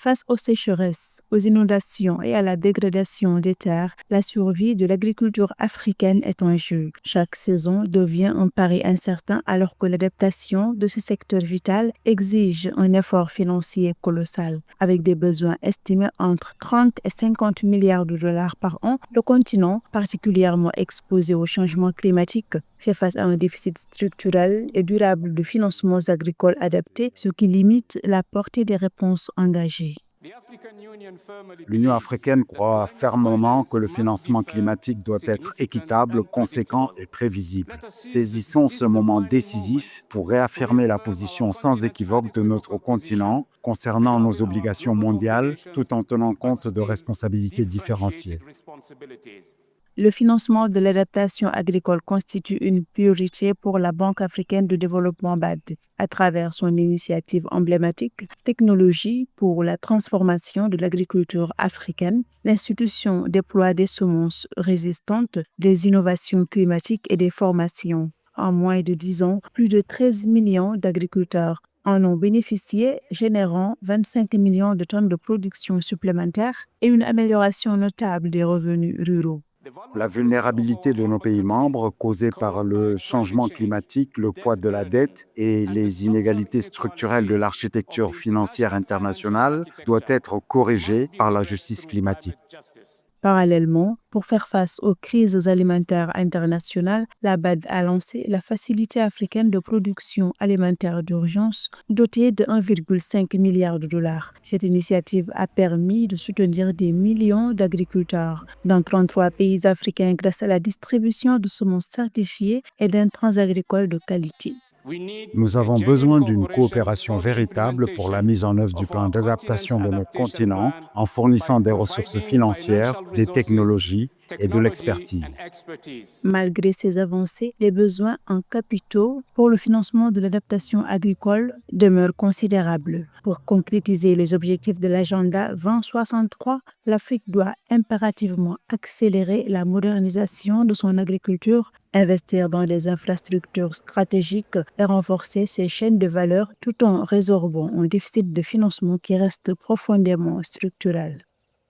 Face aux sécheresses, aux inondations et à la dégradation des terres, la survie de l'agriculture africaine est en jeu. Chaque saison devient un pari incertain alors que l'adaptation de ce secteur vital exige un effort financier colossal. Avec des besoins estimés entre 30 et 50 milliards de dollars par an, le continent, particulièrement exposé au changement climatique, fait face à un déficit structurel et durable de financements agricoles adaptés, ce qui limite la portée des réponses engagées. L'Union africaine croit fermement que le financement climatique doit être équitable, conséquent et prévisible. Saisissons ce moment décisif pour réaffirmer la position sans équivoque de notre continent concernant nos obligations mondiales, tout en tenant compte de responsabilités différenciées. Le financement de l'adaptation agricole constitue une priorité pour la Banque africaine de développement BAD à travers son initiative emblématique Technologie pour la transformation de l'agriculture africaine. L'institution déploie des semences résistantes, des innovations climatiques et des formations. En moins de 10 ans, plus de 13 millions d'agriculteurs en ont bénéficié, générant 25 millions de tonnes de production supplémentaire et une amélioration notable des revenus ruraux. La vulnérabilité de nos pays membres, causée par le changement climatique, le poids de la dette et les inégalités structurelles de l'architecture financière internationale, doit être corrigée par la justice climatique. Parallèlement, pour faire face aux crises alimentaires internationales, la BAD a lancé la Facilité africaine de production alimentaire d'urgence, dotée de 1,5 milliard de dollars. Cette initiative a permis de soutenir des millions d'agriculteurs dans 33 pays africains grâce à la distribution de semences certifiées et d'intrants agricoles de qualité. Nous avons besoin d'une coopération véritable pour la mise en œuvre du plan d'adaptation de notre continent en fournissant des ressources financières, des technologies et de l'expertise. Malgré ces avancées, les besoins en capitaux pour le financement de l'adaptation agricole demeurent considérables. Pour concrétiser les objectifs de l'agenda 2063, l'Afrique doit impérativement accélérer la modernisation de son agriculture, investir dans des infrastructures stratégiques et renforcer ses chaînes de valeur tout en résorbant un déficit de financement qui reste profondément structurel.